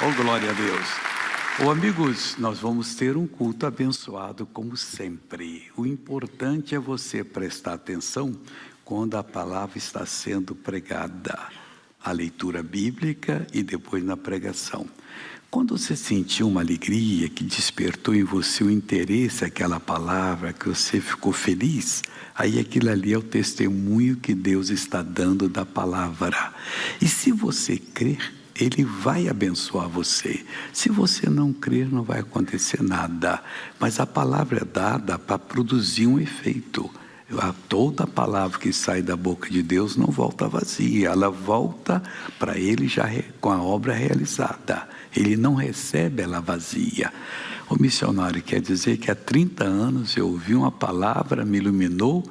Oh, glória a Deus. Oh, amigos, nós vamos ter um culto abençoado como sempre. O importante é você prestar atenção quando a palavra está sendo pregada. A leitura bíblica e depois na pregação. Quando você sentiu uma alegria que despertou em você o interesse àquela palavra, que você ficou feliz, aí aquilo ali é o testemunho que Deus está dando da palavra. E se você crer, Ele vai abençoar você. Se você não crer, não vai acontecer nada. Mas a palavra é dada para produzir um efeito. Toda palavra que sai da boca de Deus não volta vazia, ela volta para Ele já com a obra realizada. Ele não recebe ela vazia. O missionário quer dizer que há 30 anos eu ouvi uma palavra, me iluminou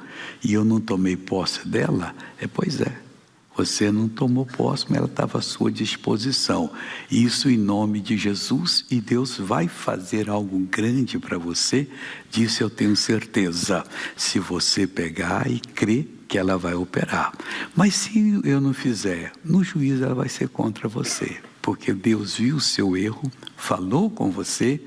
e eu não tomei posse dela? Pois é. Você não tomou posse, mas ela estava à sua disposição. Isso em nome de Jesus, e Deus vai fazer algo grande para você, disso eu tenho certeza. Se você pegar e crer que ela vai operar. Mas se eu não fizer, no juízo ela vai ser contra você. Porque Deus viu o seu erro, falou com você,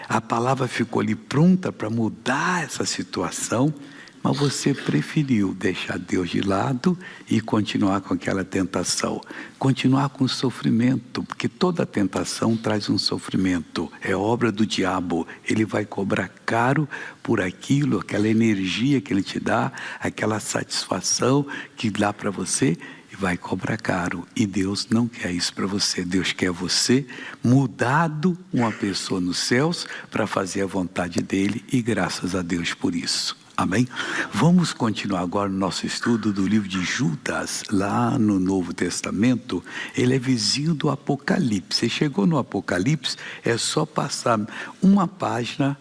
a palavra ficou ali pronta para mudar essa situação, mas você preferiu deixar Deus de lado e continuar com aquela tentação. Continuar com o sofrimento, porque toda tentação traz um sofrimento. É obra do diabo. Ele vai cobrar caro por aquilo, aquela energia que ele te dá, aquela satisfação que dá para você, e vai cobrar caro. E Deus não quer isso para você. Deus quer você mudado, uma pessoa nos céus, para fazer a vontade dele, e graças a Deus por isso. Amém? Vamos continuar agora no nosso estudo do livro de Judas, lá no Novo Testamento. Ele é vizinho do Apocalipse. Você chegou no Apocalipse, é só passar uma página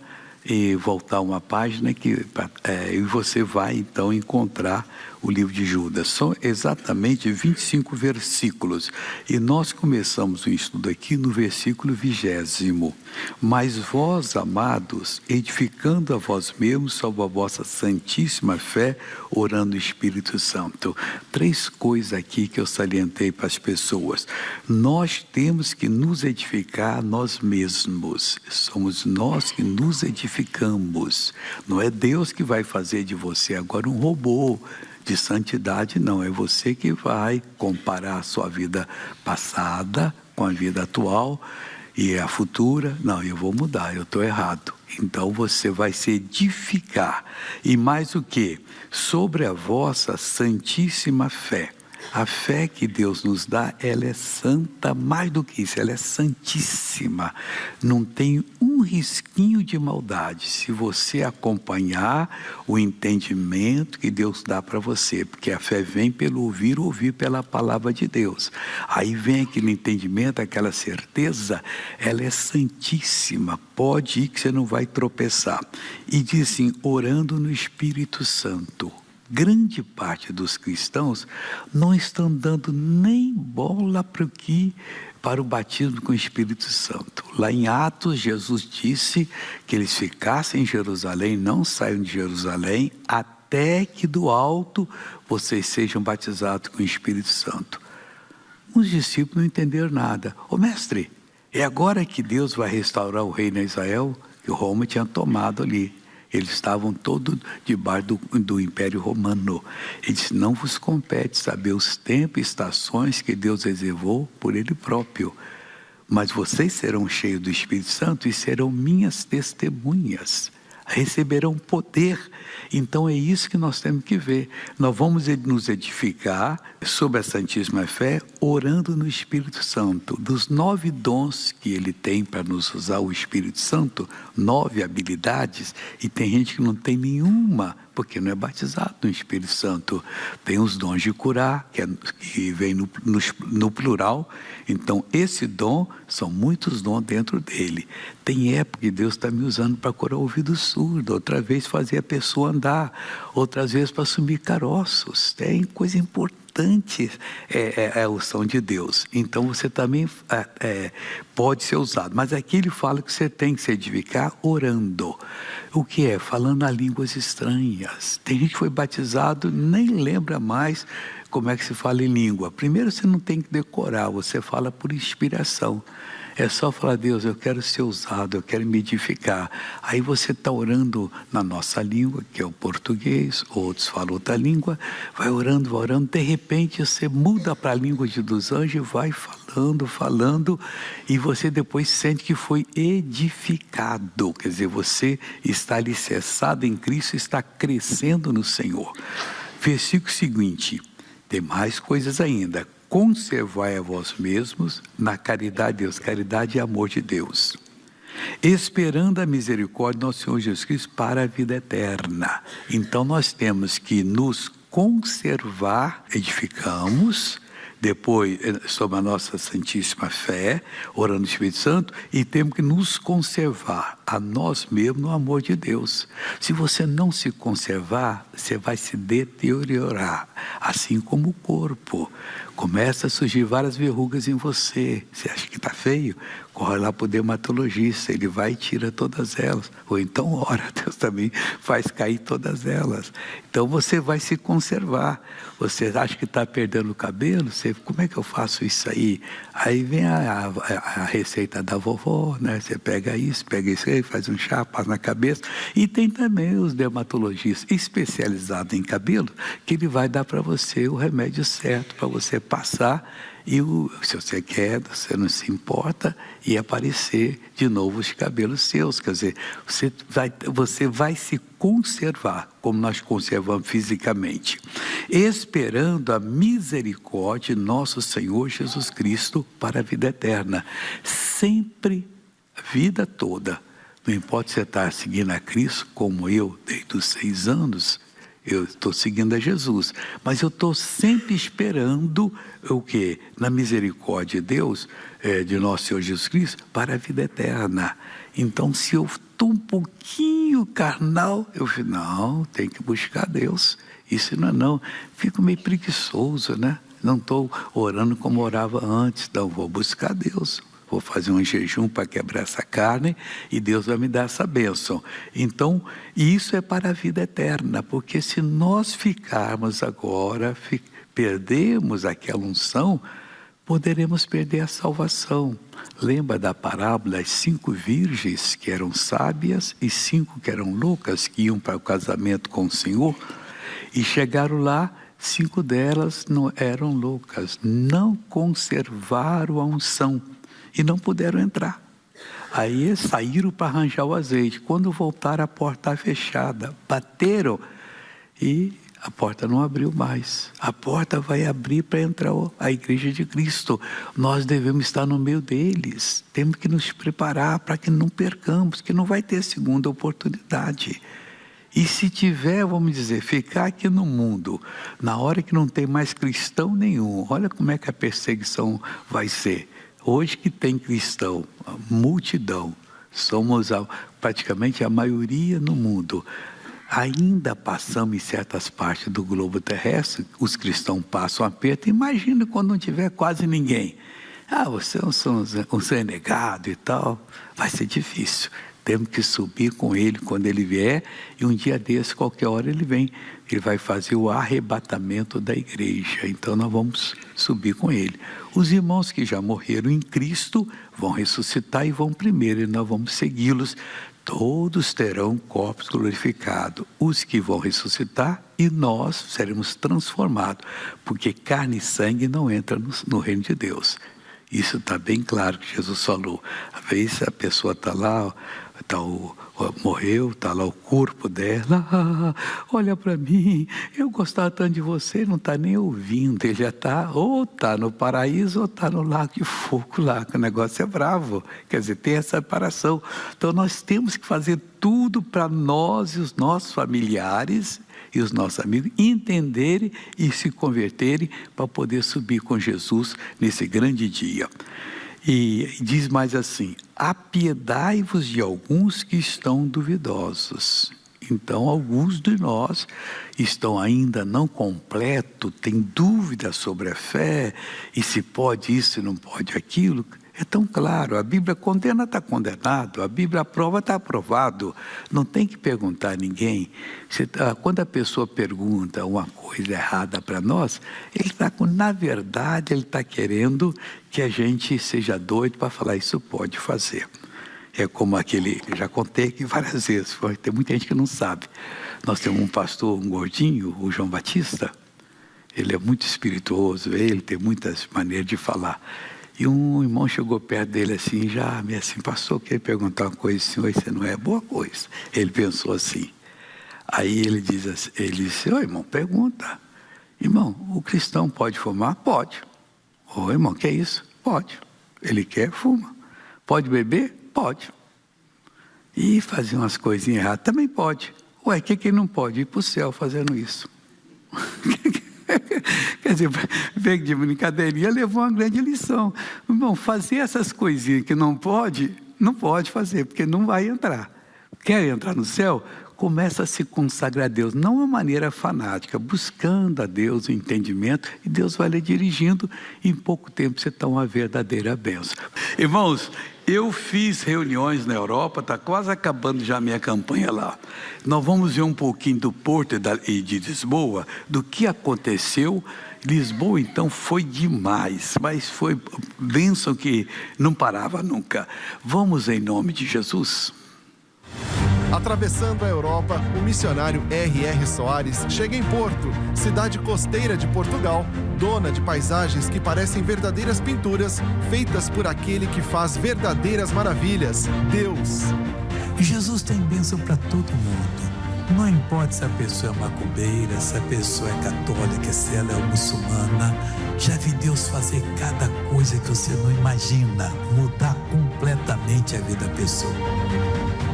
e voltar uma página e você vai então encontrar o livro de Judas. São exatamente 25 versículos. E nós começamos o estudo aqui no versículo 20. Mas vós, amados, edificando a vós mesmos sobre a vossa santíssima fé, orando o Espírito Santo. 3 coisas aqui que eu salientei para as pessoas. Nós temos que nos edificar nós mesmos. Somos nós que nos edificamos. Não é Deus que vai fazer de você agora um robô de santidade, não. É você que vai comparar a sua vida passada com a vida atual e a futura. Não, eu vou mudar, eu estou errado. Então você vai se edificar. E mais o que? Sobre a vossa santíssima fé. A fé que Deus nos dá, ela é santa, mais do que isso, ela é santíssima. Não tem um risquinho de maldade, se você acompanhar o entendimento que Deus dá para você. Porque a fé vem pelo ouvir pela palavra de Deus. Aí vem aquele entendimento, aquela certeza, ela é santíssima. Pode ir que você não vai tropeçar. E diz assim, orando no Espírito Santo. Grande parte dos cristãos não estão dando nem bola para o batismo com o Espírito Santo. Lá em Atos, Jesus disse que eles ficassem em Jerusalém, não saiam de Jerusalém, até que do alto vocês sejam batizados com o Espírito Santo. Os discípulos não entenderam nada. Ô mestre, é agora que Deus vai restaurar o reino de Israel? Que Roma tinha tomado ali. Eles estavam todos debaixo do Império Romano. Ele disse, não vos compete saber os tempos e estações que Deus reservou por Ele próprio. Mas vocês serão cheios do Espírito Santo e serão minhas testemunhas. Receberão poder. Então é isso que nós temos que ver. Nós vamos nos edificar sobre a Santíssima Fé, orando no Espírito Santo. Dos 9 dons que Ele tem para nos usar, o Espírito Santo, 9 habilidades, e tem gente que não tem nenhuma, porque não é batizado no Espírito Santo. Tem os dons de curar, que vem no plural. Então esse dom, são muitos dons dentro dele. Tem época que Deus está me usando para curar o ouvido surdo, outra vez fazer a pessoa andar, outras vezes para assumir caroços. Tem coisa importante, a unção de Deus. Então você também pode ser usado. Mas aqui ele fala que você tem que se edificar orando. O que é? Falando a línguas estranhas. Tem gente que foi batizado, nem lembra mais como é que se fala em língua. Primeiro você não tem que decorar, você fala por inspiração. É só falar: Deus, eu quero ser usado, eu quero me edificar. Aí você está orando na nossa língua, que é o português, outros falam outra língua, vai orando, de repente você muda para a língua dos anjos e vai falando, e você depois sente que foi edificado. Quer dizer, você está alicerçado em Cristo, está crescendo no Senhor. Versículo seguinte, tem mais coisas ainda. Conservai a vós mesmos na caridade de Deus. Caridade é amor de Deus. Esperando a misericórdia do nosso Senhor Jesus Cristo para a vida eterna. Então nós temos que nos conservar, edificamos, depois sobre a nossa santíssima fé, orando o Espírito Santo, e temos que nos conservar a nós mesmos no amor de Deus. Se você não se conservar, você vai se deteriorar, assim como o corpo. Começa a surgir várias verrugas em você. Você acha que está feio? Corre lá para o dermatologista, ele vai e tira todas elas. Ou então ora, Deus também faz cair todas elas. Então você vai se conservar. Você acha que está perdendo o cabelo? Como é que eu faço isso aí? Aí vem a receita da vovó, né? Você pega isso aí, faz um chá, passa na cabeça. E tem também os dermatologistas especializados em cabelo, que ele vai dar para você o remédio certo para você passar. E se você quer, você não se importa, e aparecer de novo os cabelos seus. Quer dizer, você vai se conservar, como nós conservamos fisicamente, esperando a misericórdia de nosso Senhor Jesus Cristo para a vida eterna. Sempre, a vida toda, não importa se você está seguindo a Cristo, como eu, desde os 6 anos, eu estou seguindo a Jesus, mas eu estou sempre esperando o quê? Na misericórdia de Deus, de nosso Senhor Jesus Cristo, para a vida eterna. Então, se eu estou um pouquinho carnal, eu falo: não, tem que buscar Deus. Isso não. Fico meio preguiçoso, né? Não estou orando como orava antes. Não, vou buscar Deus. Vou fazer um jejum para quebrar essa carne e Deus vai me dar essa bênção. Então, isso é para a vida eterna, porque se nós ficarmos agora, perdemos aquela unção, poderemos perder a salvação. Lembra da parábola das 5 virgens que eram sábias e 5 que eram loucas, que iam para o casamento com o Senhor? E chegaram lá, 5 delas não eram loucas, não conservaram a unção. E não puderam entrar. Aí saíram para arranjar o azeite. Quando voltaram, a porta estava fechada. Bateram e a porta não abriu mais. A porta vai abrir para entrar a igreja de Cristo. Nós devemos estar no meio deles. Temos que nos preparar para que não percamos, que não vai ter segunda oportunidade. E se tiver, vamos dizer, ficar aqui no mundo, na hora que não tem mais cristão nenhum, olha como é que a perseguição vai ser. Hoje que tem cristão, a multidão, somos praticamente a maioria no mundo. Ainda passamos em certas partes do globo terrestre, os cristãos passam aperto. Imagina quando não tiver quase ninguém. Você é um renegado e tal. Vai ser difícil. Temos que subir com ele quando ele vier, e um dia desse, qualquer hora ele vem. Ele vai fazer o arrebatamento da igreja, então nós vamos subir com ele. Os irmãos que já morreram em Cristo vão ressuscitar e vão primeiro, e nós vamos segui-los. Todos terão corpos glorificados, os que vão ressuscitar, e nós seremos transformados, porque carne e sangue não entram no reino de Deus. Isso está bem claro que Jesus falou. Às vezes a pessoa está lá, morreu, está lá o corpo dela, olha para mim, eu gostava tanto de você, não está nem ouvindo, ele já está, ou está no paraíso, ou está no lago de fogo lá, que o negócio é bravo, quer dizer, tem essa separação. Então nós temos que fazer tudo para nós e os nossos familiares e os nossos amigos entenderem e se converterem para poder subir com Jesus nesse grande dia. E diz mais assim: apiedai-vos de alguns que estão duvidosos. Então, alguns de nós estão ainda não completos, têm dúvidas sobre a fé, e se pode isso e não pode aquilo. É tão claro, a Bíblia condena, está condenado, a Bíblia aprova, está aprovado. Não tem que perguntar a ninguém. Quando a pessoa pergunta uma coisa errada para nós, na verdade, ele está querendo que a gente seja doido para falar, isso pode fazer. É como aquele, eu já contei aqui várias vezes, tem muita gente que não sabe. Nós temos um pastor, um gordinho, o João Batista. Ele é muito espirituoso, ele tem muitas maneiras de falar. E um irmão chegou perto dele assim, pastor, queria perguntar uma coisa, senhor, isso não é boa coisa. Ele pensou assim. Aí ele disse, ô irmão, pergunta. Irmão, o cristão pode fumar? Pode. Ô irmão, que é isso? Pode. Ele quer, fuma. Pode beber? Pode. E fazer umas coisinhas erradas? Também pode. Ué, que não pode? Ir para o céu fazendo isso. Quer dizer, veio de brincadeirinha, levou uma grande lição. Irmão, fazer essas coisinhas que não pode fazer, porque não vai entrar. Quer entrar no céu? Começa a se consagrar a Deus, não de uma maneira fanática, buscando a Deus o entendimento, e Deus vai lhe dirigindo, e em pouco tempo você está uma verdadeira bênção. Irmãos, eu fiz reuniões na Europa, está quase acabando já a minha campanha lá. Nós vamos ver um pouquinho do Porto e de Lisboa, do que aconteceu. Lisboa, então, foi demais, mas foi bênção que não parava nunca. Vamos em nome de Jesus. Atravessando a Europa, o missionário R.R. Soares chega em Porto, cidade costeira de Portugal, dona de paisagens que parecem verdadeiras pinturas, feitas por aquele que faz verdadeiras maravilhas, Deus. Jesus tem bênção para todo mundo. Não importa se a pessoa é macumbeira, se a pessoa é católica, se ela é muçulmana. Já vi Deus fazer cada coisa que você não imagina, mudar completamente a vida da pessoa.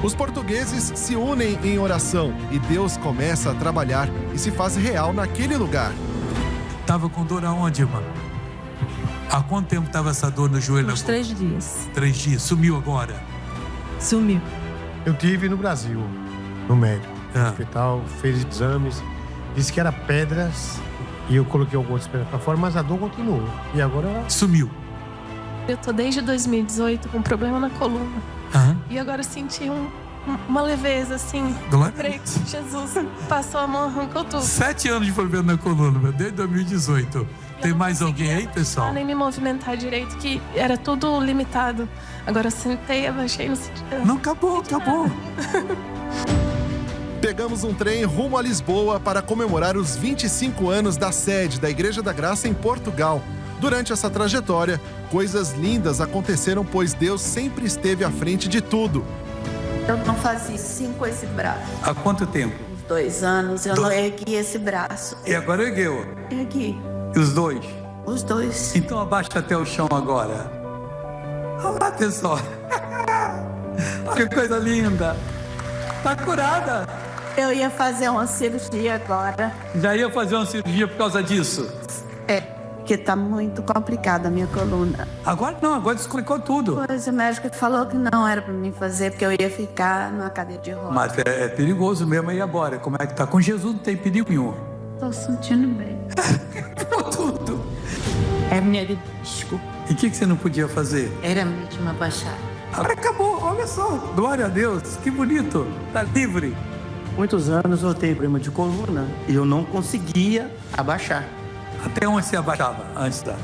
Os portugueses se unem em oração e Deus começa a trabalhar e se faz real naquele lugar. Estava com dor aonde, irmã? Há quanto tempo estava essa dor no joelho? Uns 3 dias. 3 dias. Sumiu agora? Sumiu. Eu tive no Brasil, no médico, no hospital, fez exames, disse que era pedras e eu coloquei algumas pedras para fora, mas a dor continuou. E agora... Sumiu. Eu tô desde 2018 com problema na coluna. E agora eu senti uma leveza, assim. Creio que Jesus passou a mão, arrancou tudo. 7 anos de problema na coluna, desde 2018. Tem mais alguém aí, pessoal? Nem me movimentar direito, que era tudo limitado. Agora eu sentei, abaixei no sentido. Não, acabou. Pegamos um trem rumo a Lisboa para comemorar os 25 anos da sede da Igreja da Graça em Portugal. Durante essa trajetória, coisas lindas aconteceram, pois Deus sempre esteve à frente de tudo. Eu não fazia assim com esse braço. Há quanto tempo? Uns 2 anos eu não ergui esse braço. E agora ergueu? Ergui. E os dois? Os dois. Então abaixa até o chão agora. Olha lá, pessoal. Que coisa linda. Está curada. Eu ia fazer uma cirurgia agora. Já ia fazer uma cirurgia por causa disso? Porque está muito complicada a minha coluna. Agora não, agora explicou tudo. Pois o médico falou que não era para mim fazer, porque eu ia ficar numa cadeira de rodas. Mas é perigoso mesmo. E agora? Como é que tá? Com Jesus não tem perigo nenhum. Estou sentindo bem. Tudo. É minha de disco. E o que você não podia fazer? Era mesmo abaixar. Agora acabou, olha só. Glória a Deus, que bonito. Tá livre. Muitos anos eu tenho problema de coluna e eu não conseguia abaixar. Até onde você abaixava antes da...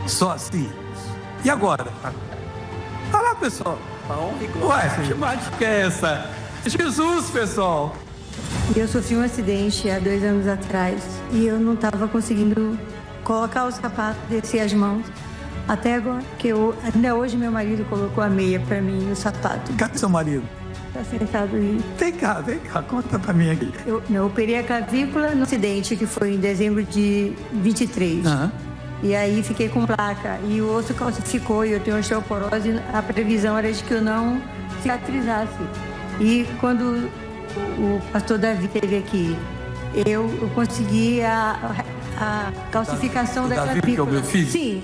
Só assim. E agora? Olha lá, pessoal. Ué, que mágica é essa? Jesus, pessoal. Eu sofri um acidente há 2 anos atrás e eu não estava conseguindo colocar o sapato, descer as mãos. Até agora, que ainda hoje meu marido colocou a meia para mim e o sapato. Cadê seu marido? Está sentado aí. Vem cá, conta pra mim aqui. Eu operei a clavícula no acidente que foi em dezembro de 23. E aí fiquei com placa e o osso calcificou e eu tenho osteoporose. A previsão era de que eu não cicatrizasse. E quando o pastor Davi esteve aqui, eu consegui a calcificação da clavícula. Que é o meu filho? Sim,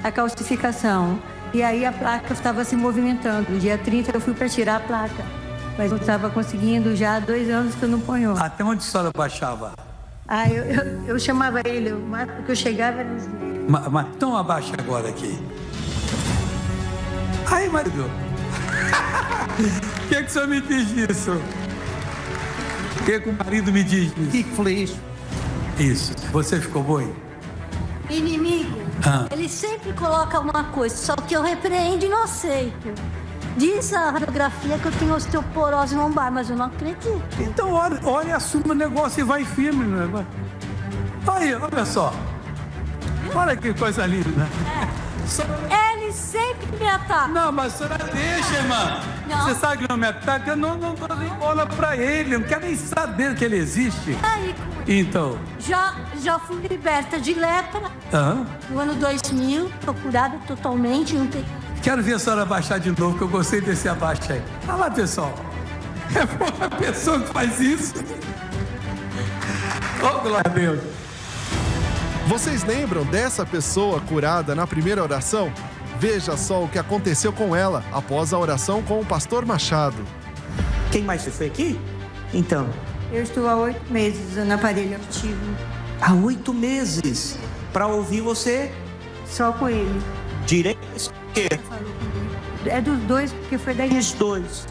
a calcificação. E aí a placa estava se movimentando. No dia 30 eu fui para tirar a placa. Mas não estava conseguindo já há 2 anos que eu não ponho. Até onde a senhora baixava? Eu chamava ele, mas que eu chegava era nos... Então abaixa agora aqui. Aí, marido, o que o senhor me diz disso? O que o marido me diz disso? Fico feliz. Isso. Você ficou bom? Inimigo, ele sempre coloca uma coisa, só que eu repreendo e não aceito. Diz a radiografia que eu tenho osteoporose lombar, mas eu não acredito. Então, olha, assuma o negócio e vai firme, né? Aí, olha só. Olha que coisa linda. Ele sempre me ataca. Não, mas a senhora deixa, irmã. Não. Você sabe que não me ataca? Eu não dou nem bola pra ele. Eu não quero nem saber que ele existe. Aí, então. Já fui liberta de lepra. No ano 2000, procurada totalmente. Não tem... Quero ver a senhora abaixar de novo, que eu gostei desse abaixa aí. Olha lá, pessoal. É uma pessoa que faz isso. Oh, glória a Deus. Vocês lembram dessa pessoa curada na primeira oração? Veja só o que aconteceu com ela após a oração com o pastor Machado. Quem mais você foi aqui? Então. Eu estou há 8 meses usando aparelho ativo. Há 8 meses? Para ouvir você? Só com ele. Direito ou esquerda? É dos dois, porque foi daí. Os dois.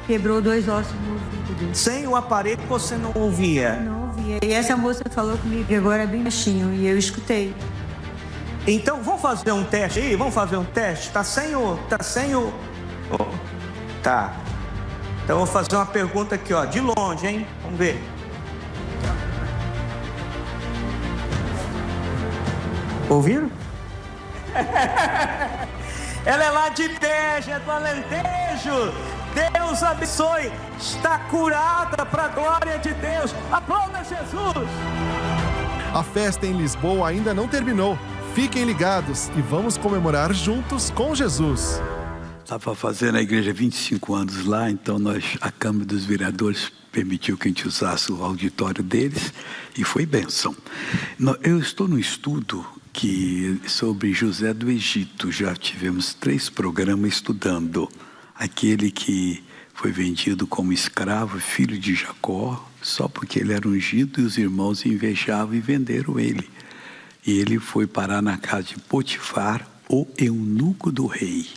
Quebrou 2 ossos no ouvido dele. Sem o aparelho você não ouvia? Não ouvia. E essa moça falou comigo que agora é bem baixinho. E eu escutei. Então, vamos fazer um teste aí? Vamos fazer um teste? Tá sem o... Tá. Então, eu vou fazer uma pergunta aqui, ó. De longe, hein? Vamos ver. Ouviram? Ela é lá de Beja, é do Alentejo. Deus abençoe. Está curada para a glória de Deus. Aplauda Jesus. A festa em Lisboa ainda não terminou. Fiquem ligados e vamos comemorar juntos com Jesus. Estava fazendo a igreja 25 anos lá, então a Câmara dos Vereadores permitiu que a gente usasse o auditório deles e foi bênção. Eu estou no estudo sobre José do Egito. Já tivemos 3 programas estudando. Aquele que foi vendido como escravo, filho de Jacó, só porque ele era ungido e os irmãos invejavam e venderam ele. E ele foi parar na casa de Potifar, o eunuco do rei.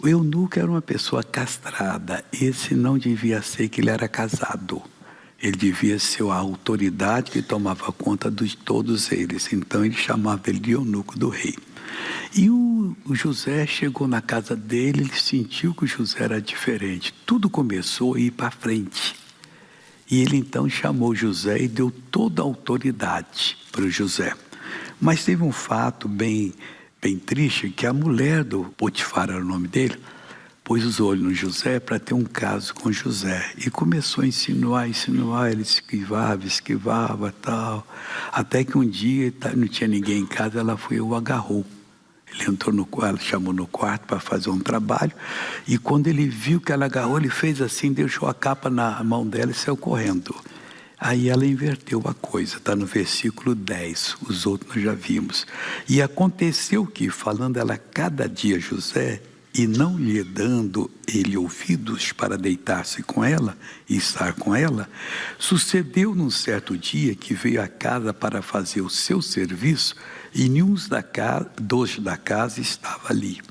O eunuco era uma pessoa castrada. Esse não devia ser que ele era casado. Ele devia ser a autoridade que tomava conta de todos eles. Então ele chamava ele de eunuco do rei. E o José chegou na casa dele, ele sentiu que o José era diferente. Tudo começou a ir para frente. E ele então chamou José e deu toda a autoridade para o José. Mas teve um fato bem triste, que a mulher do Potifar, era o nome dele, pôs os olhos no José para ter um caso com José. E começou a insinuar, ele esquivava, tal. Até que um dia, não tinha ninguém em casa, ela foi e o agarrou. Ele entrou ela chamou no quarto para fazer um trabalho. E quando ele viu que ela agarrou, ele fez assim, deixou a capa na mão dela e saiu correndo. Aí ela inverteu a coisa, está no versículo 10, os outros nós já vimos. E aconteceu que, falando ela cada dia a José, e não lhe dando ele ouvidos para deitar-se com ela e estar com ela, sucedeu num certo dia que veio à casa para fazer o seu serviço, e nenhum dos da casa estava ali.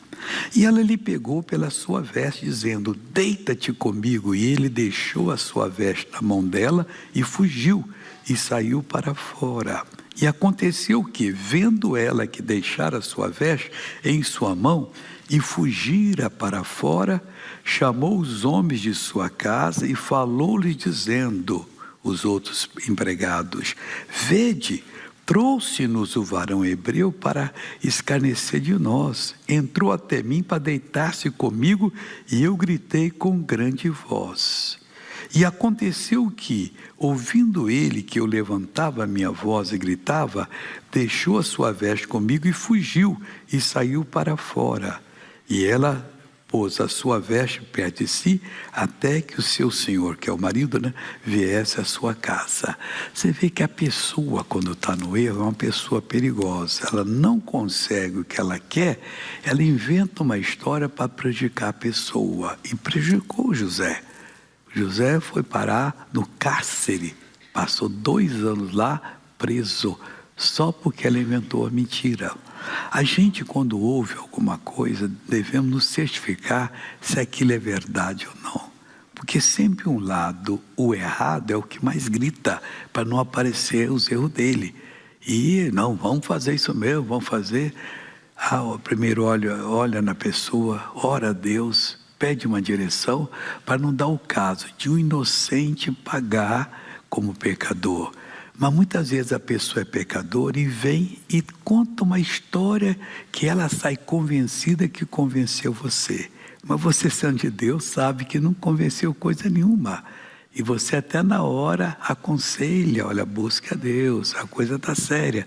E ela lhe pegou pela sua veste, dizendo: deita-te comigo. E ele deixou a sua veste na mão dela e fugiu e saiu para fora. E aconteceu que, vendo ela que deixara a sua veste em sua mão e fugira para fora, chamou os homens de sua casa e falou-lhes dizendo, os outros empregados: vede, trouxe-nos o varão hebreu para escarnecer de nós. Entrou até mim para deitar-se comigo e eu gritei com grande voz. E aconteceu que, ouvindo ele que eu levantava a minha voz e gritava, deixou a sua veste comigo e fugiu e saiu para fora. E ela pôs a sua veste perto de si, até que o seu senhor, que é o marido, viesse à sua casa. Você vê que a pessoa, quando está no erro, é uma pessoa perigosa. Ela não consegue o que ela quer, ela inventa uma história para prejudicar a pessoa. E prejudicou o José. José foi parar no cárcere, passou 2 anos lá preso, só porque ela inventou a mentira. A gente, quando ouve alguma coisa, devemos nos certificar se aquilo é verdade ou não. Porque sempre um lado, o errado é o que mais grita, para não aparecer os erros dele. E não, vamos fazer isso mesmo, vamos fazer. Primeiro olha na pessoa, ora a Deus, pede uma direção, para não dar o caso de um inocente pagar como pecador. Mas muitas vezes a pessoa é pecadora e vem e conta uma história que ela sai convencida que convenceu você. Mas você, sendo de Deus, sabe que não convenceu coisa nenhuma. E você até na hora aconselha, olha, busca a Deus, a coisa está séria.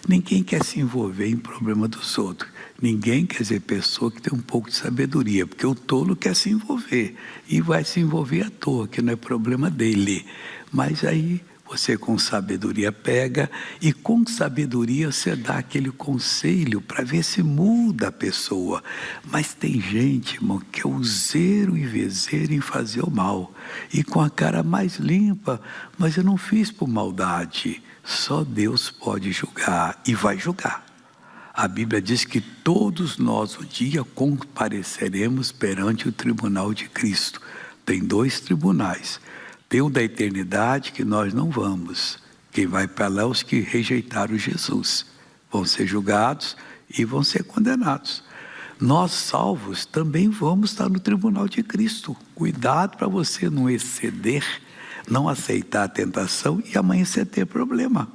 Ninguém quer se envolver em problema dos outros. Ninguém quer dizer pessoa que tem um pouco de sabedoria, porque o tolo quer se envolver. E vai se envolver à toa, que não é problema dele. Mas aí você com sabedoria pega e com sabedoria você dá aquele conselho para ver se muda a pessoa. Mas tem gente, irmão, que é useiro e vezeiro em fazer o mal. E com a cara mais limpa, mas eu não fiz por maldade. Só Deus pode julgar e vai julgar. A Bíblia diz que todos nós um dia compareceremos perante o tribunal de Cristo. Tem 2 tribunais. Tem o da eternidade que nós não vamos. Quem vai para lá é os que rejeitaram Jesus. Vão ser julgados e vão ser condenados. Nós salvos também vamos estar no tribunal de Cristo. Cuidado para você não exceder, não aceitar a tentação e amanhã você ter problema.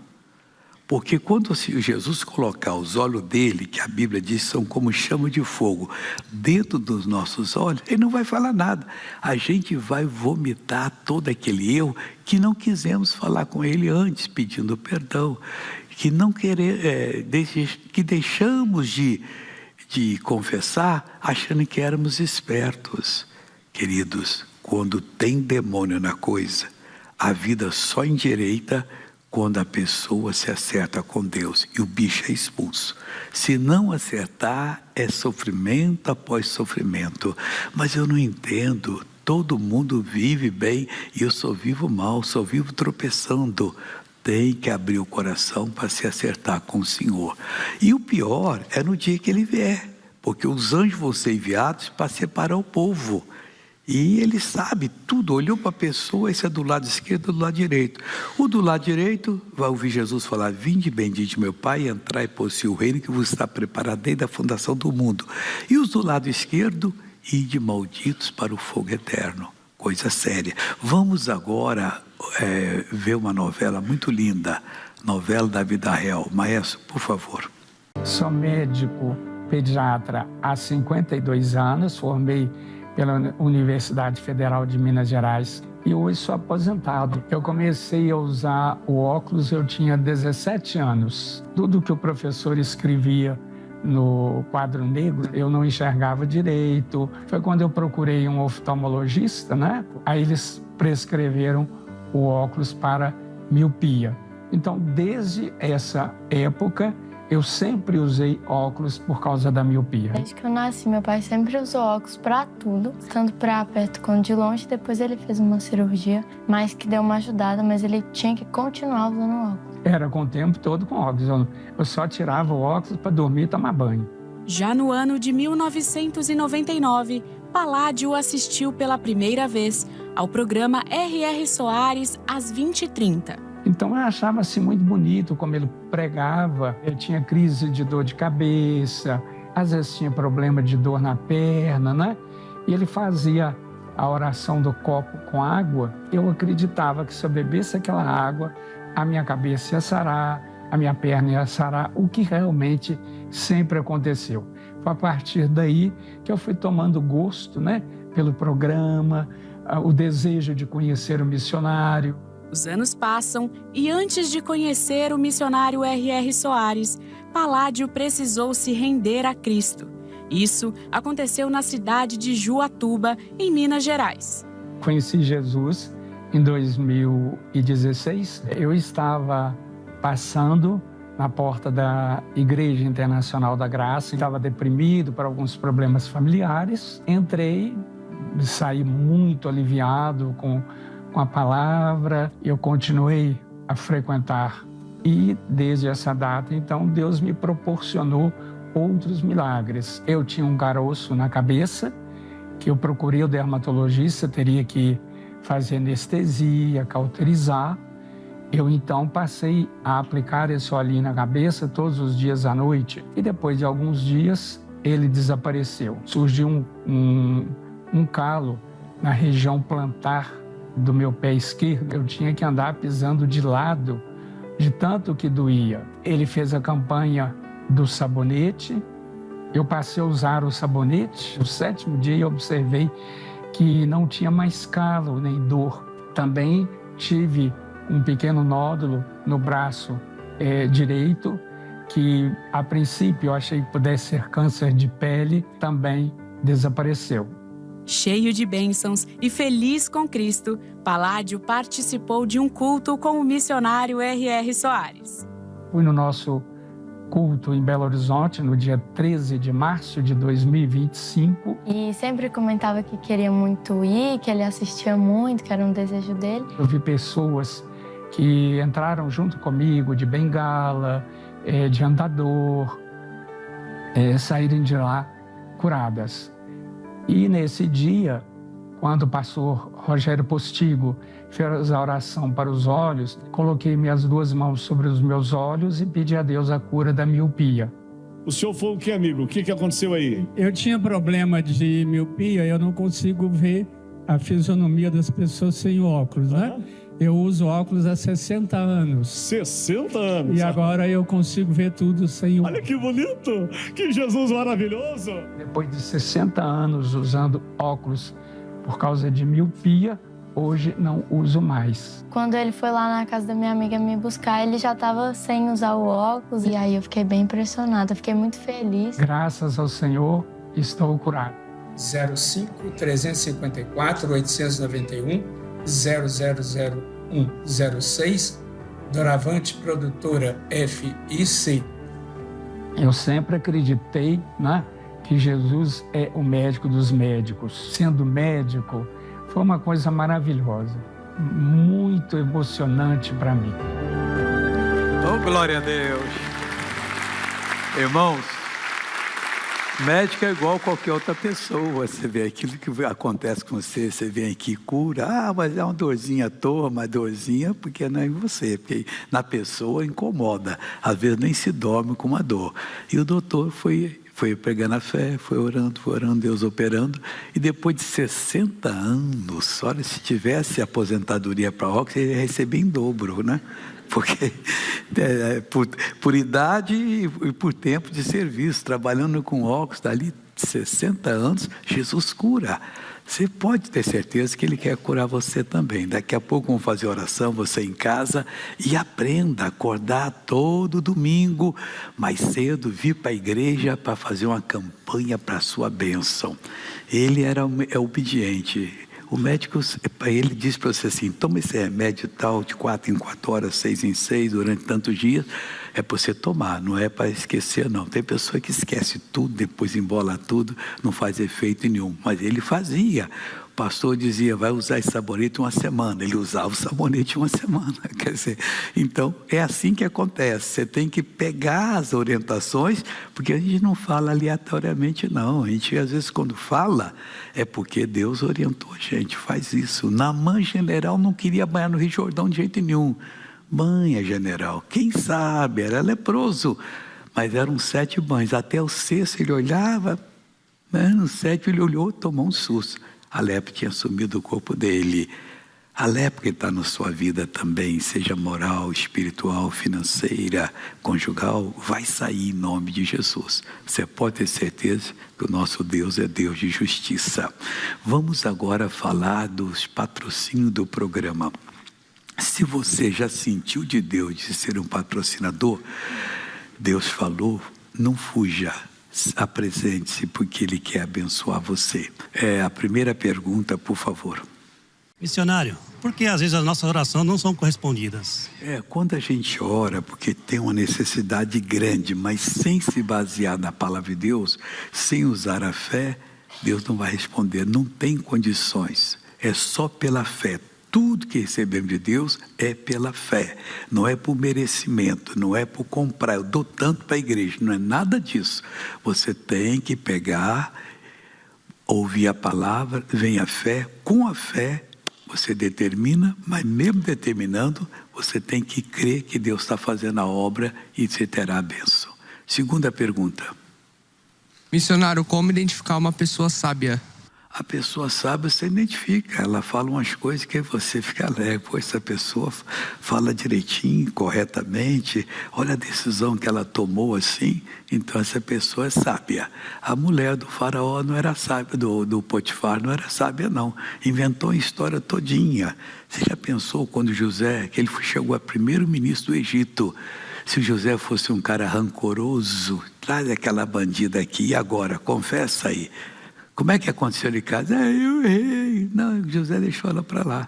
Porque quando Jesus colocar os olhos dele, que a Bíblia diz são como chama de fogo, dentro dos nossos olhos, ele não vai falar nada. A gente vai vomitar todo aquele eu que não quisemos falar com ele antes, pedindo perdão. Que não que deixamos de confessar, achando que éramos espertos. Queridos, quando tem demônio na coisa, a vida só endireita quando a pessoa se acerta com Deus e o bicho é expulso. Se não acertar, é sofrimento após sofrimento. Mas eu não entendo, todo mundo vive bem e eu só vivo mal, só vivo tropeçando. Tem que abrir o coração para se acertar com o Senhor. E o pior é no dia que Ele vier, porque os anjos vão ser enviados para separar o povo. E ele sabe tudo, olhou para a pessoa, esse é do lado esquerdo, do lado direito. O do lado direito vai ouvir Jesus falar: vinde bendito meu Pai, entrai e possuir o reino que vos está preparado desde a fundação do mundo. E os do lado esquerdo, ide malditos para o fogo eterno. Coisa séria. Vamos agora ver uma novela muito linda, novela da vida real. Maestro, por favor. Sou médico pediatra há 52 anos, formei pela Universidade Federal de Minas Gerais e hoje sou aposentado. Eu comecei a usar o óculos, eu tinha 17 anos. Tudo que o professor escrevia no quadro negro, eu não enxergava direito. Foi quando eu procurei um oftalmologista, né? Aí eles prescreveram o óculos para miopia. Então, desde essa época, eu sempre usei óculos por causa da miopia. Desde que eu nasci, meu pai sempre usou óculos para tudo, tanto para perto quanto de longe. Depois ele fez uma cirurgia, mas que deu uma ajudada, mas ele tinha que continuar usando óculos. Era com o tempo todo com óculos. Eu só tirava o óculos para dormir e tomar banho. Já no ano de 1999, Paládio assistiu pela primeira vez ao programa R.R. Soares às 20h30. Então eu achava assim muito bonito como ele pregava. Eu tinha crise de dor de cabeça, às vezes tinha problema de dor na perna, né? E ele fazia a oração do copo com água. Eu acreditava que se eu bebesse aquela água, a minha cabeça ia sarar, a minha perna ia sarar, o que realmente sempre aconteceu. Foi a partir daí que eu fui tomando gosto, né, pelo programa, o desejo de conhecer o missionário. Os anos passam e antes de conhecer o missionário R.R. Soares, Paládio precisou se render a Cristo. Isso aconteceu na cidade de Juatuba, em Minas Gerais. Conheci Jesus em 2016. Eu estava passando na porta da Igreja Internacional da Graça, estava deprimido por alguns problemas familiares. Entrei, saí muito aliviado com a palavra. Eu continuei a frequentar E desde essa data, então, Deus me proporcionou outros milagres. Eu tinha um caroço na cabeça, que eu procurei o dermatologista, teria que fazer anestesia, cauterizar. Eu então passei a aplicar esse olhinho na cabeça todos os dias à noite. E depois de alguns dias, ele desapareceu. Surgiu um calo na região plantar do meu pé esquerdo. Eu tinha que andar pisando de lado, de tanto que doía. Ele fez a campanha do sabonete. Eu passei a usar o sabonete. No 7º dia eu observei que não tinha mais calo nem dor. Também tive um pequeno nódulo no braço direito, que a princípio eu achei que pudesse ser câncer de pele, também desapareceu. Cheio de bênçãos e feliz com Cristo, Paládio participou de um culto com o missionário R.R. Soares. Fui no nosso culto em Belo Horizonte, no dia 13 de março de 2025. E sempre comentava que queria muito ir, que ele assistia muito, que era um desejo dele. Eu vi pessoas que entraram junto comigo de bengala, de andador, saírem de lá curadas. E nesse dia, quando o pastor Rogério Postigo fez a oração para os olhos, coloquei minhas 2 mãos sobre os meus olhos e pedi a Deus a cura da miopia. O senhor foi o que, amigo? O que aconteceu aí? Eu tinha problema de miopia, eu não consigo ver a fisionomia das pessoas sem óculos, né? Eu uso óculos há 60 anos. 60 anos? E agora eu consigo ver tudo sem óculos. Olha que bonito! Que Jesus maravilhoso! Depois de 60 anos usando óculos por causa de miopia, hoje não uso mais. Quando ele foi lá na casa da minha amiga me buscar, ele já estava sem usar o óculos. E aí eu fiquei bem impressionada, fiquei muito feliz. Graças ao Senhor, estou curado. 05-354-891 000106, Doravante Produtora FIC. Eu sempre acreditei, né, que Jesus é o médico dos médicos. Sendo médico, foi uma coisa maravilhosa, muito emocionante para mim. Oh, glória a Deus! Irmãos, médico é igual qualquer outra pessoa. Você vê aquilo que acontece com você, você vem aqui, cura, mas é uma dorzinha à toa, uma dorzinha, porque não é em você, porque na pessoa incomoda, às vezes nem se dorme com uma dor. E o doutor foi pregando a fé, foi orando, Deus operando, e depois de 60 anos, olha, se tivesse aposentadoria para óculos, ele ia receber em dobro, né? Porque por idade e por tempo de serviço, trabalhando com óculos, dali 60 anos, Jesus cura. Você pode ter certeza que Ele quer curar você também. Daqui a pouco vamos fazer oração, você em casa, e aprenda a acordar todo domingo, mais cedo, vir para a igreja para fazer uma campanha para a sua bênção. Ele é obediente. O médico, ele diz para você assim, toma esse remédio tal, de 4 em 4 horas, 6 em 6, durante tantos dias, é para você tomar, não é para esquecer não. Tem pessoa que esquece tudo, depois embola tudo, não faz efeito nenhum, mas ele fazia. O pastor dizia, vai usar esse sabonete uma semana, ele usava o sabonete uma semana, quer dizer, então é assim que acontece, você tem que pegar as orientações, porque a gente não fala aleatoriamente não, a gente às vezes quando fala, é porque Deus orientou a gente, faz isso. Naamã general não queria banhar no Rio Jordão de jeito nenhum, banha general, quem sabe, era leproso, mas eram 7 banhos, até o 6º ele olhava, né? No 7º ele olhou, tomou um susto. A lepra tinha sumido do corpo dele. A lepra que está na sua vida também, seja moral, espiritual, financeira, conjugal, vai sair em nome de Jesus. Você pode ter certeza que o nosso Deus é Deus de justiça. Vamos agora falar dos patrocínios do programa. Se você já sentiu de Deus de ser um patrocinador, Deus falou, não fuja. Apresente-se porque Ele quer abençoar você. A primeira pergunta, por favor. Missionário, por que às vezes as nossas orações não são correspondidas? Quando a gente ora porque tem uma necessidade grande, mas sem se basear na palavra de Deus, sem usar a fé, Deus não vai responder, não tem condições. É só pela fé. Tudo que recebemos de Deus é pela fé, não é por merecimento, não é por comprar. Eu dou tanto para a igreja, não é nada disso. Você tem que pegar, ouvir a palavra, vem a fé, com a fé você determina, mas mesmo determinando, você tem que crer que Deus está fazendo a obra e você terá a bênção. Segunda pergunta. Missionário, como identificar uma pessoa sábia? A pessoa sábia você identifica, ela fala umas coisas que você fica alegre. Pô, essa pessoa fala direitinho, corretamente, olha a decisão que ela tomou assim, então essa pessoa é sábia. A mulher do faraó não era sábia, do Potifar não era sábia não, inventou a história todinha. Você já pensou quando José, que ele chegou a primeiro-ministro do Egito, se o José fosse um cara rancoroso, traz aquela bandida aqui, e agora, confessa aí. Como é que aconteceu ali em casa? Eu errei. Não, José deixou ela para lá.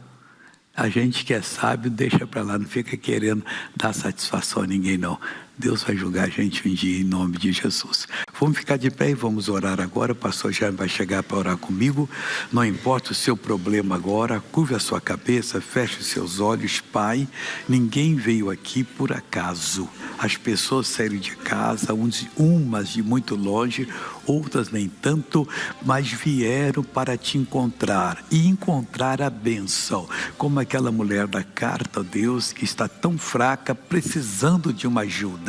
A gente que é sábio deixa para lá, não fica querendo dar satisfação a ninguém não. Deus vai julgar a gente um dia em nome de Jesus. Vamos ficar de pé e vamos orar agora. O pastor Jaime vai chegar para orar comigo. Não importa o seu problema agora, curve a sua cabeça, feche os seus olhos. Pai, ninguém veio aqui por acaso. As pessoas saíram de casa, umas de muito longe, outras nem tanto, mas vieram para te encontrar e encontrar a bênção. Como aquela mulher da carta, ó Deus, que está tão fraca, precisando de uma ajuda.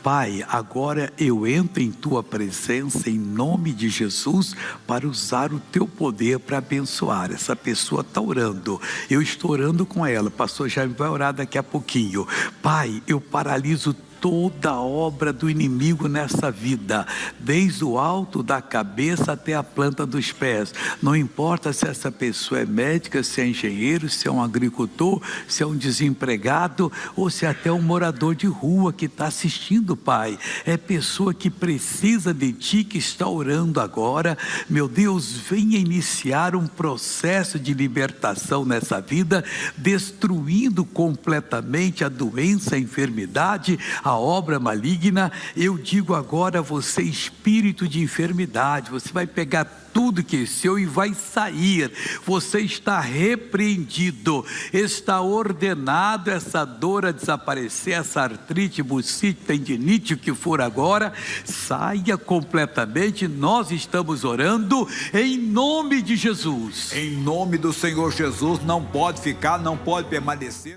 Pai, agora eu entro em tua presença em nome de Jesus para usar o teu poder para abençoar. Essa pessoa está orando, eu estou orando com ela, o pastor Jaime vai orar daqui a pouquinho. Pai, eu paraliso toda a obra do inimigo nessa vida, desde o alto da cabeça até a planta dos pés. Não importa se essa pessoa é médica, se é engenheiro, se é um agricultor, se é um desempregado ou se é até um morador de rua que está assistindo, Pai. É pessoa que precisa de Ti, que está orando agora. Meu Deus, venha iniciar um processo de libertação nessa vida, destruindo completamente a doença, a enfermidade, a obra maligna. Eu digo agora, você espírito de enfermidade, você vai pegar tudo que é seu e vai sair. Você está repreendido, está ordenado essa dor a desaparecer, essa artrite, bursite, tendinite, o que for agora, saia completamente. Nós estamos orando em nome de Jesus. Em nome do Senhor Jesus, não pode ficar, não pode permanecer.